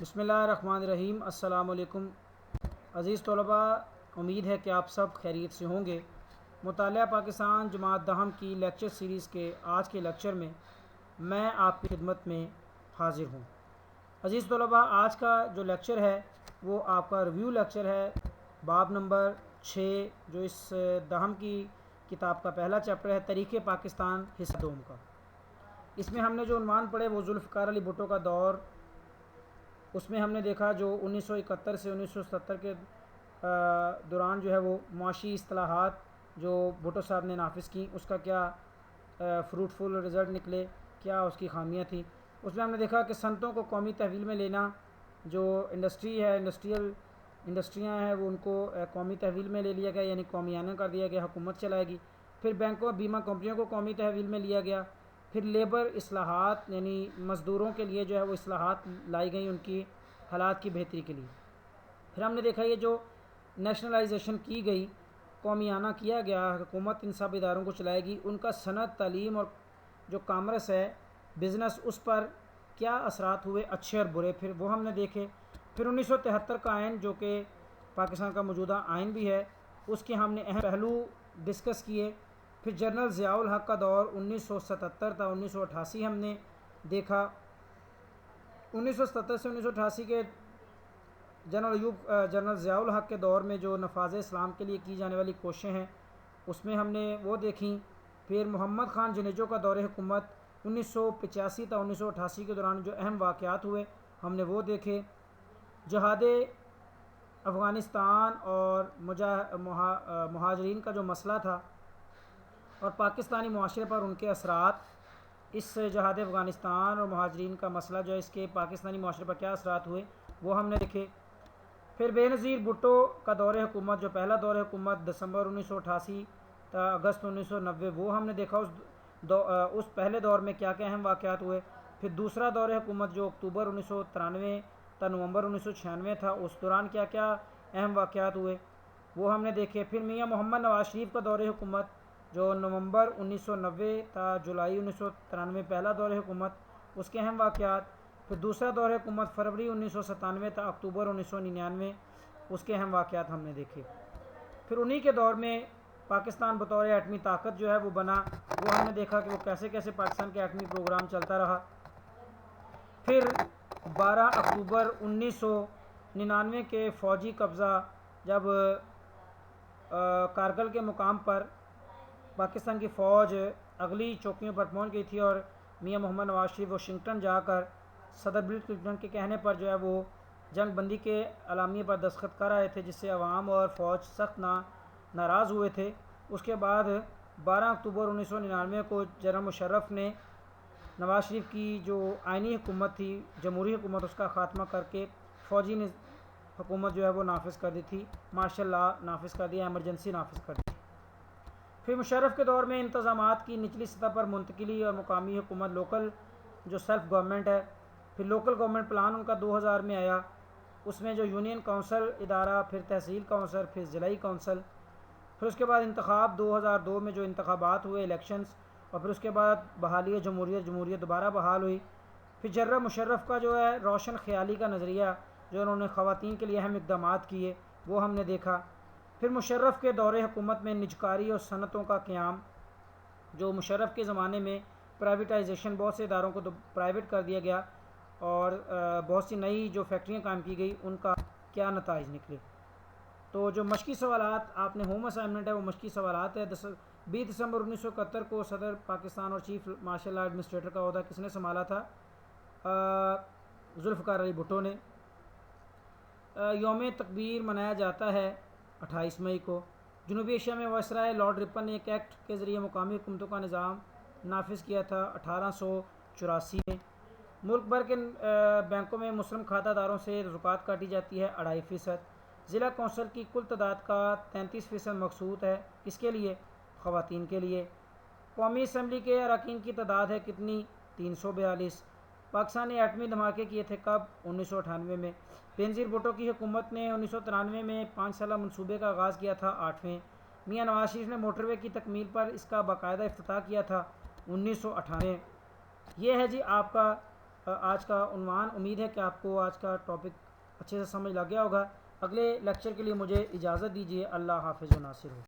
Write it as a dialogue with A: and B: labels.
A: بسم اللہ الرحمن الرحیم۔ السلام علیکم عزیز طلباء، امید ہے کہ آپ سب خیریت سے ہوں گے۔ مطالعہ پاکستان جماعت دہم کی لیکچر سیریز کے آج کے لیکچر میں آپ کی خدمت میں حاضر ہوں۔ عزیز طلباء، آج کا جو لیکچر ہے وہ آپ کا ریویو لیکچر ہے، باب نمبر 6، جو اس دہم کی کتاب کا پہلا چیپٹر ہے، تاریخ پاکستان حصہ دوم کا۔ اس میں ہم نے جو عنوان پڑھے وہ ذوالفقار علی بھٹو کا دور، اس میں ہم نے دیکھا جو 1971 سے 1970 کے دوران جو ہے وہ معاشی اصطلاحات جو بھٹو صاحب نے نافذ کی، اس کا کیا فروٹفل رزلٹ نکلے، کیا اس کی خامیاں تھیں۔ اس میں ہم نے دیکھا کہ صنعتوں کو قومی تحویل میں لینا، جو انڈسٹری ہے، انڈسٹریاں ہیں، وہ ان کو قومی تحویل میں لے لیا گیا، یعنی قومیانہ کر دیا گیا، حکومت چلائے گی۔ پھر بینکوں بیمہ کمپنیوں کو قومی تحویل میں لیا گیا۔ پھر لیبر اصلاحات، یعنی مزدوروں کے لیے جو ہے وہ اصلاحات لائی گئیں ان کی حالات کی بہتری کے لیے۔ پھر ہم نے دیکھا یہ جو نیشنلائزیشن کی گئی، قومیانہ کیا گیا، حکومت ان سب اداروں کو چلائے گی، ان کا صنعت، تعلیم اور جو کامرس ہے، بزنس، اس پر کیا اثرات ہوئے، اچھے اور برے، پھر وہ ہم نے دیکھے۔ پھر 1973 کا آئین، جو کہ پاکستان کا موجودہ آئین بھی ہے، اس کے ہم نے اہم پہلو ڈسکس کیے۔ پھر جنرل ضیاء الحق کا دور 1977 تا 1988 ہم نے دیکھا۔ 1977 سے 1988 کے جنرل ضیاء الحق کے دور میں جو نفاذ اسلام کے لیے کی جانے والی کوششیں ہیں، اس میں ہم نے وہ دیکھیں۔ پھر محمد خان جنیجو کا دور حکومت 1985 تا 1988 کے دوران جو اہم واقعات ہوئے ہم نے وہ دیکھے۔ جہاد افغانستان اور مہاجرین کا جو مسئلہ تھا اور پاکستانی معاشرے پر ان کے اثرات، اس جہاد افغانستان اور مہاجرین کا مسئلہ جو ہے، اس کے پاکستانی معاشرے پر کیا اثرات ہوئے وہ ہم نے دیکھے۔ پھر بے نظیر بھٹو کا دور حکومت، جو پہلا دور حکومت دسمبر 1988 تا اگست 1990، وہ ہم نے دیکھا اس پہلے دور میں کیا کیا اہم واقعات ہوئے۔ پھر دوسرا دور حکومت جو اکتوبر 1993 تا نومبر 1996 تھا، اس دوران کیا کیا اہم واقعات ہوئے وہ ہم نے دیکھے۔ پھر میاں محمد نواز شریف کا دور حکومت جو نومبر 1990 تا جولائی 1993، پہلا دور حکومت، اس کے اہم واقعات۔ پھر دوسرا دور حکومت فروری 1997 تا اکتوبر 1999، اس کے اہم واقعات ہم نے دیکھے۔ پھر انہی کے دور میں پاکستان بطور ایٹمی طاقت جو ہے وہ بنا، وہ ہم نے دیکھا کہ وہ کیسے کیسے پاکستان کا ایٹمی پروگرام چلتا رہا۔ پھر 12 اکتوبر 1999 کے فوجی قبضہ، جب کارگل کے مقام پر پاکستان کی فوج اگلی چوکیوں پر پہنچ گئی تھی اور میاں محمد نواز شریف واشنگٹن جا کر صدر بل کلنٹن کے کہنے پر جو ہے وہ جنگ بندی کے اعلامیے پر دستخط کر آئے تھے، جس سے عوام اور فوج سخت ناراض ہوئے تھے۔ اس کے بعد 12 اکتوبر 1999 کو جنرل مشرف نے نواز شریف کی جو آئینی حکومت تھی، جمہوری حکومت، اس کا خاتمہ کر کے فوجی حکومت جو ہے وہ نافذ کر دی تھی، مارشل لا نافذ کر دیا، ایمرجنسی نافذ کر دی۔ پھر مشرف کے دور میں انتظامات کی نچلی سطح پر منتقلی اور مقامی حکومت، لوکل جو سیلف گورنمنٹ ہے۔ پھر لوکل گورنمنٹ پلان ان کا 2000 میں آیا، اس میں جو یونین کونسل ادارہ، پھر تحصیل کونسل، پھر ضلعی کونسل۔ پھر اس کے بعد انتخاب 2002 میں جو انتخابات ہوئے، الیکشنز، اور پھر اس کے بعد بحالی جمہوریت دوبارہ بحال ہوئی۔ پھر جنرل مشرف کا جو ہے روشن خیالی کا نظریہ، جو انہوں نے خواتین کے لیے اہم اقدامات کیے، وہ ہم نے دیکھا۔ پھر مشرف کے دور حکومت میں نجکاری اور صنعتوں کا قیام، جو مشرف کے زمانے میں پرائیویٹائزیشن، بہت سے اداروں کو تو پرائیویٹ کر دیا گیا اور بہت سی نئی جو فیکٹریاں قائم کی گئی، ان کا کیا نتائج نکلے۔ تو جو مشقی سوالات آپ نے ہوم اسائنمنٹ ہے، وہ مشقی سوالات ہے۔ 20 دسمبر 1971 کو صدر پاکستان اور چیف مارشل لا ایڈمنسٹریٹر کا عہدہ کس نے سنبھالا تھا؟ ذوالفقار علی بھٹو نے۔ یوم تکبیر منایا جاتا ہے 28 مئی کو۔ جنوبی ایشیا میں وائسرائے لارڈ رپن نے ایک ایکٹ کے ذریعے مقامی حکومتوں کا نظام نافذ کیا تھا 1884 میں۔ ملک بھر کے بینکوں میں مسلم کھاتہ داروں سے زکوٰۃ کاٹی جاتی ہے 2.5%۔ ضلع کونسل کی کل تعداد کا 33% مقصود ہے، کس کے لیے؟ خواتین کے لیے۔ قومی اسمبلی کے اراکین کی تعداد ہے کتنی؟ 342۔ پاکستان نے ایٹمی دھماکے کیے تھے کب؟ 1998 میں۔ بینظیر بھٹو کی حکومت نے 1993 میں 5 سالہ منصوبے کا آغاز کیا تھا 8ویں۔ میاں نواز شریف نے موٹر وے کی تکمیل پر اس کا باقاعدہ افتتاح کیا تھا 1998۔ یہ ہے جی آپ کا آج کا عنوان۔ امید ہے کہ آپ کو آج کا ٹاپک اچھے سے سمجھ لگ گیا ہوگا۔ اگلے لیکچر کے لیے مجھے اجازت دیجیے۔ اللہ حافظ و ناصر ہو۔